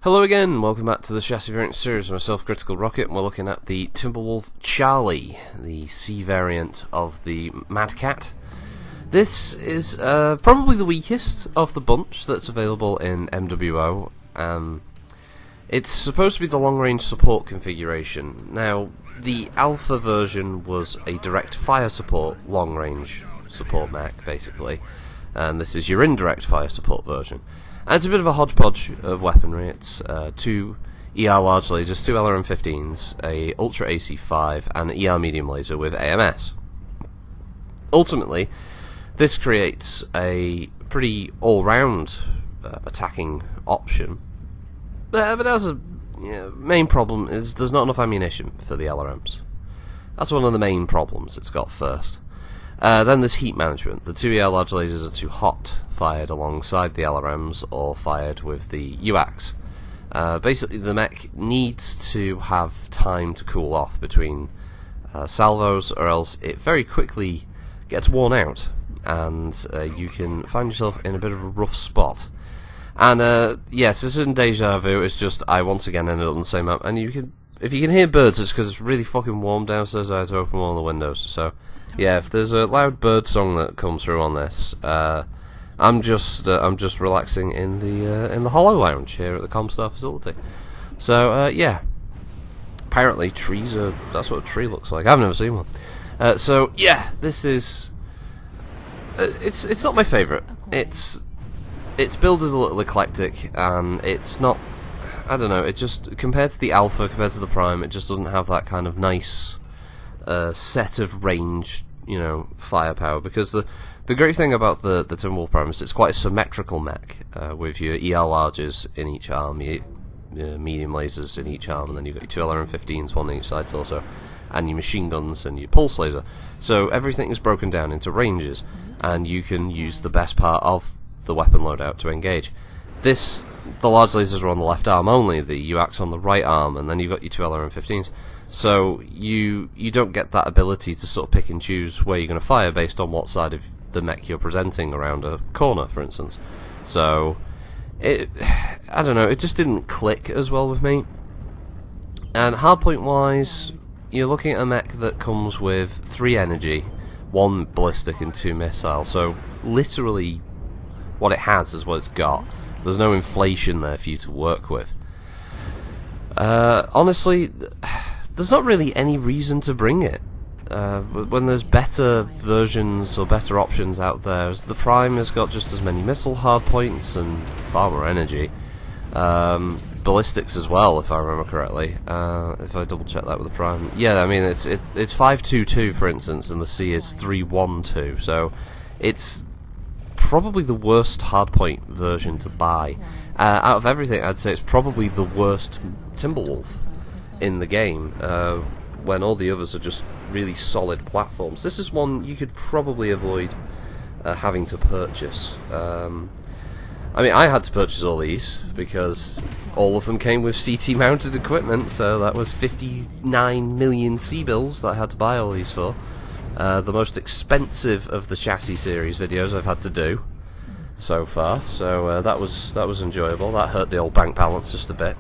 Hello again, welcome back to the Chassis Variant series, myself, Critical Rocket, and we're looking at the Timberwolf Charlie, the C variant of the Mad Cat. This is probably the weakest of the bunch that's available in MWO. It's supposed to be the long-range support configuration. Now, the alpha version was a direct fire support, long-range support mech, basically, and this is your indirect fire support version. And it's a bit of a hodgepodge of weaponry. It's two ER large lasers, two LRM-15s, a Ultra AC-5, and an ER medium laser with AMS. Ultimately, this creates a pretty all-round attacking option, but it has a main problem is there's not enough ammunition for the LRMs. That's one of the main problems it's got first. Then there's heat management. The two ER large lasers are too hot, fired alongside the LRMs or fired with the UACs. Basically, the mech needs to have time to cool off between salvos, or else it very quickly gets worn out, and you can find yourself in a bit of a rough spot. And yes, this isn't deja vu. It's just I once again ended up on the same map, and if you can hear birds, it's because it's really fucking warm downstairs. I had to open one of the windows, so. Yeah, if there's a loud bird song that comes through on this, I'm just relaxing in the Hollow Lounge here at the Comstar facility. So yeah, apparently trees that's what a tree looks like. I've never seen one. So yeah, this is it's not my favourite. Its build is a little eclectic, and it's not. I don't know. It just compared to the Alpha, compared to the Prime, it just doesn't have that kind of nice set of range, firepower, because the great thing about the Timberwolf Prime is it's quite a symmetrical mech, with your ER larges in each arm, your medium lasers in each arm, and then you've got your two LRM-15s, one on each side torso, and your machine guns and your pulse laser. So everything is broken down into ranges, and you can use the best part of the weapon loadout to engage. The large lasers are on the left arm only, the UACs on the right arm, and then you've got your two LRM-15s. So you don't get that ability to sort of pick and choose where you're going to fire based on what side of the mech you're presenting around a corner, for instance. So I don't know, it just didn't click as well with me. And hardpoint wise, you're looking at a mech that comes with 3 energy, 1 ballistic and 2 missile. So literally what it has is what it's got. There's no inflation there for you to work with. Honestly, there's not really any reason to bring it. When there's better versions or better options out there, the Prime has got just as many missile hardpoints and far more energy. Ballistics as well, if I remember correctly. If I double check that with the Prime. Yeah, I mean, it's 5.22 for instance, and the C is 3.12, so it's probably the worst hardpoint version to buy. Out of everything, I'd say it's probably the worst Timberwolf in the game, when all the others are just really solid platforms. This is one you could probably avoid having to purchase. I mean, I had to purchase all these because all of them came with CT mounted equipment, so that was 59 million C-bills that I had to buy all these for. The most expensive of the chassis series videos I've had to do so far, so that was enjoyable. That hurt the old bank balance just a bit.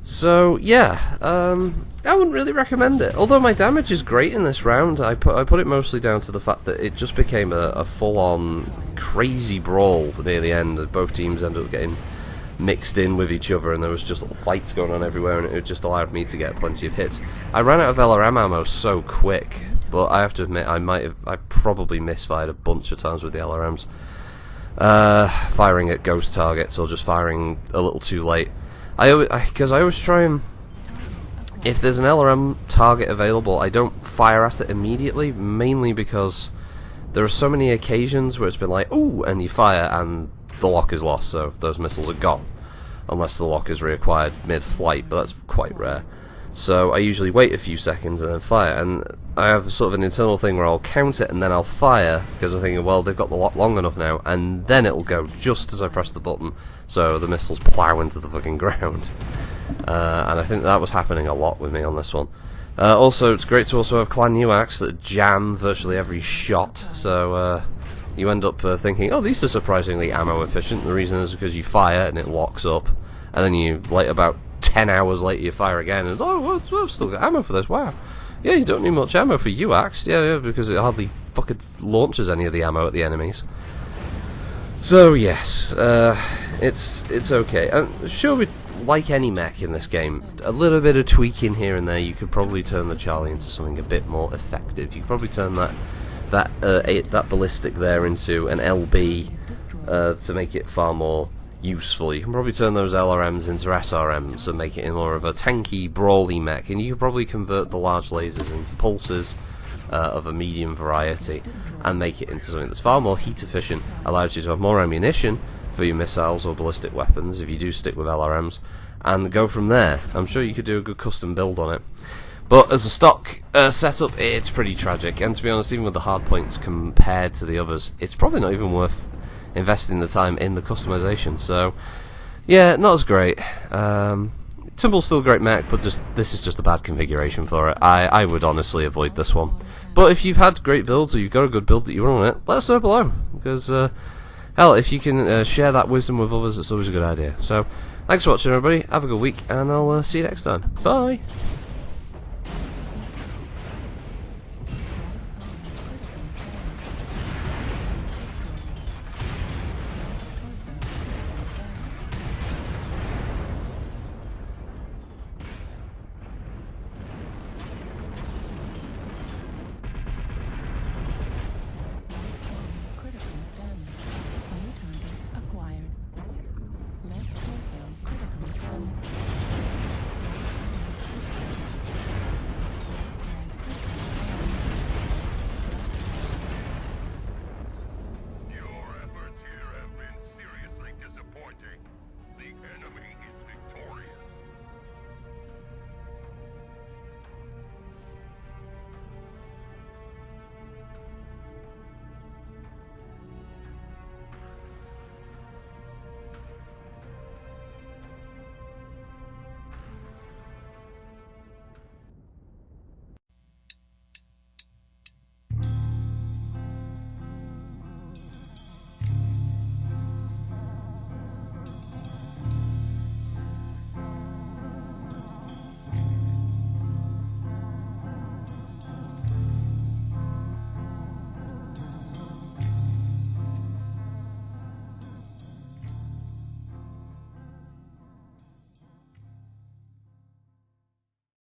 So yeah, I wouldn't really recommend it. Although my damage is great in this round, I put it mostly down to the fact that it just became a full-on crazy brawl near the end. Both teams ended up getting mixed in with each other, and there was just little fights going on everywhere, and it just allowed me to get plenty of hits. I ran out of LRM ammo so quick, but I have to admit I probably misfired a bunch of times with the LRMs, firing at ghost targets or just firing a little too late. Because I always try and, if there's an LRM target available, I don't fire at it immediately, mainly because there are so many occasions where it's been like, ooh, and you fire and the lock is lost, so those missiles are gone, unless the lock is reacquired mid-flight, but that's quite rare. So I usually wait a few seconds and then fire, and I have sort of an internal thing where I'll count it and then I'll fire, because I'm thinking, well, they've got the lock long enough now, and then it'll go just as I press the button, so the missiles plow into the fucking ground. And I think that was happening a lot with me on this one. Also, it's great to also have clan UACs that jam virtually every shot, so you end up thinking, oh, these are surprisingly ammo efficient. The reason is because you fire and it locks up, and then you, like, about 10 hours later you fire again, and I've still got ammo for this, wow. Yeah, you don't need much ammo for you, Axe. Yeah, because it hardly fucking launches any of the ammo at the enemies. So, yes, it's okay. And sure, like any mech in this game, a little bit of tweaking here and there, you could probably turn the Charlie into something a bit more effective. You could probably turn that ballistic there into an LB to make it far more useful. You can probably turn those LRMs into SRMs and make it more of a tanky, brawly mech, and you could probably convert the large lasers into pulses of a medium variety and make it into something that's far more heat efficient, allows you to have more ammunition for your missiles or ballistic weapons if you do stick with LRMs, and go from there. I'm sure you could do a good custom build on it. But as a stock setup, it's pretty tragic, and to be honest, even with the hardpoints compared to the others, it's probably not even worth investing the time in the customization. So yeah, not as great. Timberwolf's still a great mech, but this is just a bad configuration for it. I would honestly avoid this one. But if you've had great builds, or you've got a good build that you run on it, let us know below, because hell, if you can share that wisdom with others, it's always a good idea. So thanks for watching, everybody, have a good week, and I'll see you next time. Bye!